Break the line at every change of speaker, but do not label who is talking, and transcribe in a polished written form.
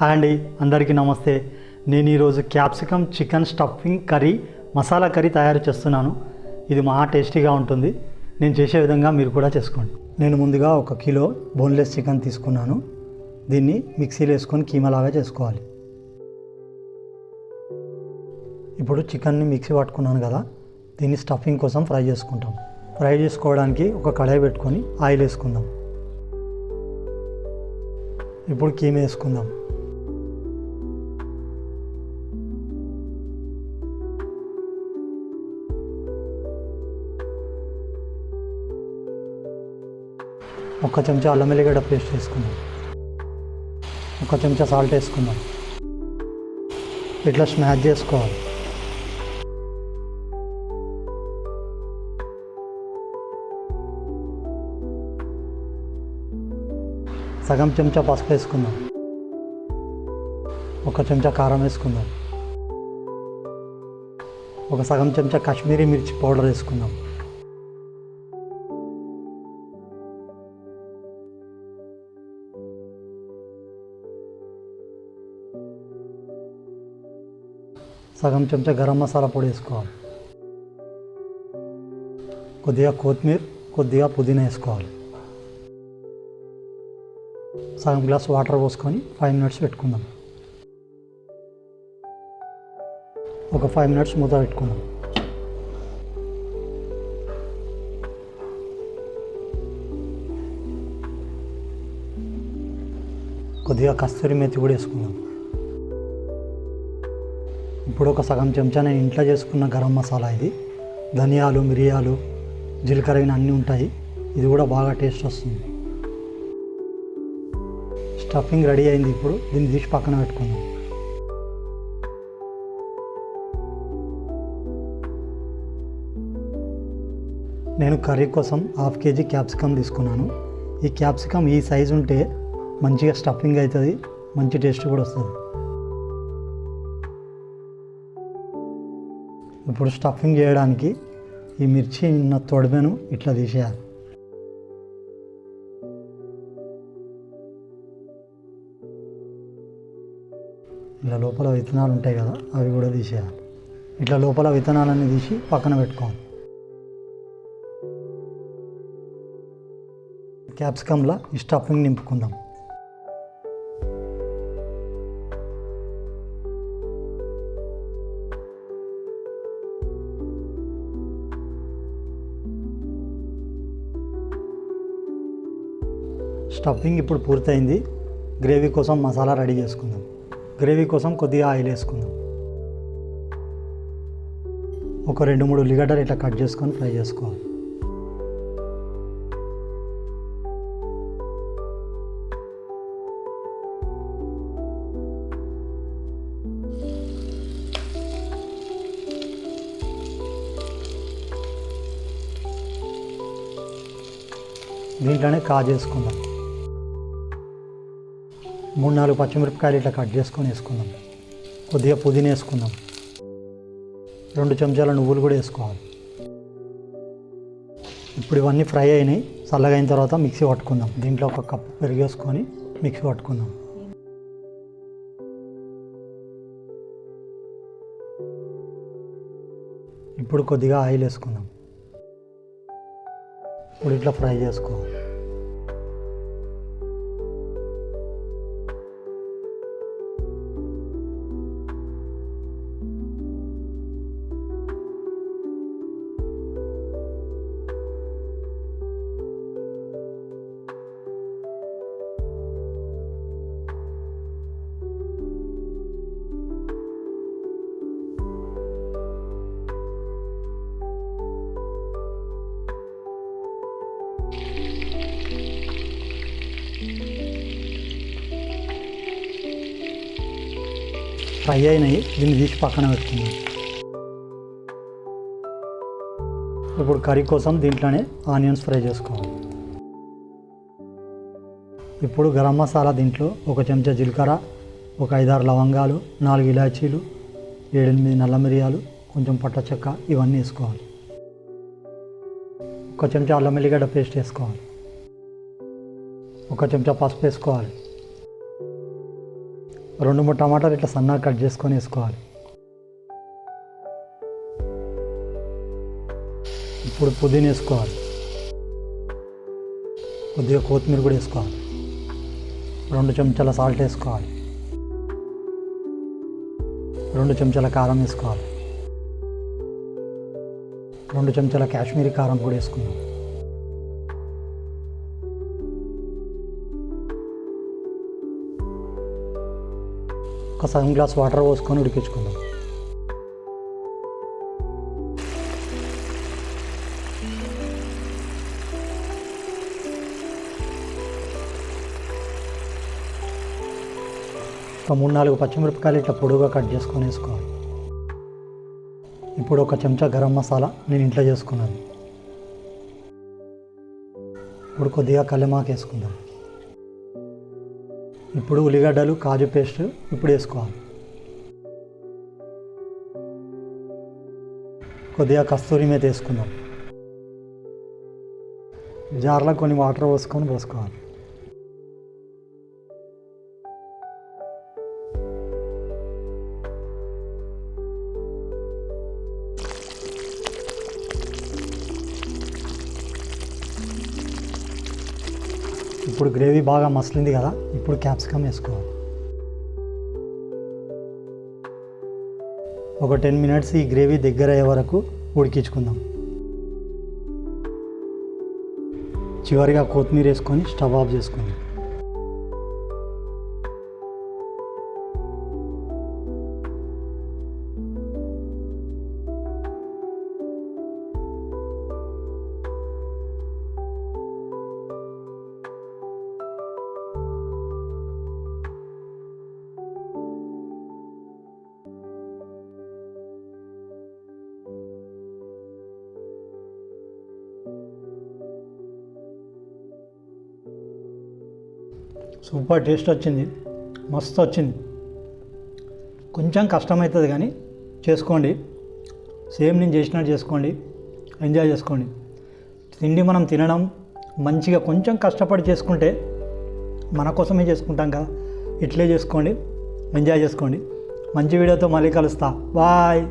Hi అండి, అందరికీ నమస్తే. నేను ఈరోజు capsicum chicken stuffing curry masala curry తయారు చేస్తున్నాను. ఇది మహా టేస్టీగా ఉంటుంది. నేను చేసే విధంగా మీరు కూడా చేసుకోండి. నేను ముందుగా 1 కిలో బోన్లెస్ చికెన్ తీసుకున్నాను. దీన్ని మిక్సీలో వేసుకొని కీమాలాగా చేసుకోవాలి. ఇప్పుడు చికెన్ని మిక్సీ పట్టుకున్నాను కదా, దీన్ని స్టఫింగ్ కోసం ఫ్రై చేసుకుంటాం. ఫ్రై చేసుకోవడానికి ఒక కడాయి పెట్టుకొని ఆయిల్ వేసుకుందాం. ఇప్పుడు కీమా వేసుకుందాం. ఒక చెంచా అల్లం వెల్లిగడ్డ పేస్ట్ వేసుకుందాం. 1 చెంచా సాల్ట్ వేసుకుందాం. ఇట్లా స్మాష్ చేసుకోవాలి. సగం చెంచా పసుపు వేసుకుందాం. 1 చెంచా కారం వేసుకుందాం. ఒక సగం చెంచా కాశ్మీరీ మిర్చి పౌడర్ వేసుకుందాం. సగం చెంచా గరం మసాలా పొడి వేసుకోవాలి. కొద్దిగా కొత్తిమీర, కొద్దిగా పుదీనా వేసుకోవాలి. సగం గ్లాస్ వాటర్ పోసుకొని 5 మినిట్స్ పెట్టుకుందాం. ఒక 5 మినిట్స్ మూత పెట్టుకుందాం. కొద్దిగా కస్తూరి మెతి కూడా వేసుకుందాం. ఇప్పుడు ఒక సగం చెంచా నేను ఇంట్లో చేసుకున్న గరం మసాలా, ఇది ధనియాలు, మిరియాలు, జీలకర్ర అన్నీ ఉంటాయి. ఇది కూడా బాగా టేస్ట్ వస్తుంది. స్టఫింగ్ రెడీ అయింది. ఇప్పుడు దీన్ని తీసి పక్కన పెట్టుకుందాం. నేను కర్రీ కోసం 1/2 కేజీ క్యాప్సికమ్ తీసుకున్నాను. ఈ క్యాప్సికమ్ ఈ సైజు ఉంటే మంచిగా స్టఫింగ్ అవుతుంది, మంచి టేస్ట్ కూడా వస్తుంది. ఇప్పుడు స్టఫింగ్ చేయడానికి ఈ మిర్చి ఉన్న తొడిమెను ఇట్లా తీసేయాలి. ఇలా లోపల విత్తనాలు ఉంటాయి కదా, అవి కూడా తీసేయాలి. ఇట్లా లోపల విత్తనాలన్నీ తీసి పక్కన పెట్టుకోవాలి. క్యాప్సికంలో ఈ స్టఫింగ్ నింపుకుందాం. స్టఫింగ్ ఇప్పుడు పూర్తయింది. గ్రేవీ కోసం మసాలా రెడీ చేసుకుందాం. గ్రేవీ కోసం కొద్దిగా ఆయిల్ వేసుకుందాం. ఒక 2-3 ఉల్లిగడ్డలు ఇట్లా కట్ చేసుకొని ఫ్రై చేసుకోవాలి. దీంట్లోనే కాజేసుకుందాం. 3-4 పచ్చిమిరపకాయలు ఇట్లా కట్ చేసుకొని వేసుకుందాం. కొద్దిగా పుదీనా వేసుకుందాం. 2 చెంచాల నువ్వులు కూడా వేసుకోవాలి. ఇప్పుడు ఇవన్నీ ఫ్రై అయినాయి. చల్లగా అయిన తర్వాత మిక్సీ పట్టుకుందాం. దీంట్లో 1 కప్పు పెరుగు వేసుకొని మిక్సీ పట్టుకుందాం. ఇప్పుడు కొద్దిగా ఆయిల్ వేసుకుందాం. ఇప్పుడు ఇట్లా ఫ్రై చేసుకోవాలి. ఫ్రై అయినాయి. దీన్ని తీసి పక్కన పెట్టుకుందాం. ఇప్పుడు కర్రీ కోసం దీంట్లోనే ఆనియన్స్ ఫ్రై చేసుకోవాలి. ఇప్పుడు గరం మసాలా దీంట్లో 1 చెంచా జీలకర్ర, ఒక 5-6 లవంగాలు, 4 ఇలాచీలు, 7-8 నల్ల మిరియాలు, కొంచెం పట్ట చెక్క, ఇవన్నీ వేసుకోవాలి. 1 చెంచా అల్లం వెల్లిగడ్డ పేస్ట్ వేసుకోవాలి. 1 చెంచా పసుపు వేసుకోవాలి. 2-3 టమాటాలు ఇట్లా సన్నగా కట్ చేసుకొని వేసుకోవాలి. ఇప్పుడు పుదీనా వేసుకోవాలి, కొద్దిగా కొత్తిమీర కూడా వేసుకోవాలి, 2 చెంచాల సాల్ట్ వేసుకోవాలి, 2 చెంచాల కారం వేసుకోవాలి, 2 చెంచాల కాశ్మీరీ కారం కూడా వేసుకుందాం. ఒక సగం గ్లాస్ వాటర్ పోసుకొని ఉడికించుకుందాం. ఒక 3-4 పచ్చిమిరపకాయలు ఇట్లా పొడుగా కట్ చేసుకొని వేసుకోవాలి. ఇప్పుడు 1 చెంచా గరం మసాలా నేను ఇంట్లో చేసుకున్నాను. ఇప్పుడు కొద్దిగా కల్లెమాకు వేసుకుందాం. ఇప్పుడు ఉల్లిగడ్డలు కాజు పేస్ట్ ఇప్పుడు వేసుకోవాలి. కొద్దిగా కస్తూరి మేతి వేసుకుందాం. జార్లో కొన్ని వాటర్ పోసుకోవాలి. ఇప్పుడు గ్రేవీ బాగా మసిలింది కదా, ఇప్పుడు క్యాప్సికమ్ వేసుకోవాలి. ఒక 10 మినిట్స్ ఈ గ్రేవీ దగ్గర అయ్యే వరకు ఉడికించుకుందాం. చివరిగా కొత్తిమీర వేసుకొని స్టవ్ ఆఫ్ చేసుకుందాం. సూపర్ టేస్ట్ వచ్చింది, మస్తు వచ్చింది. కొంచెం కష్టమవుతుంది కానీ చేసుకోండి, సేమ్ నేను చేసినట్టు చేసుకోండి, ఎంజాయ్ చేసుకోండి. తిండి మనం తినడం మంచిగా కొంచెం కష్టపడి చేసుకుంటే మన కోసమే చేసుకుంటాం కదా, ఇట్లే చేసుకోండి, ఎంజాయ్ చేసుకోండి. మంచి వీడియోతో మళ్ళీ కలుస్తా. బాయ్.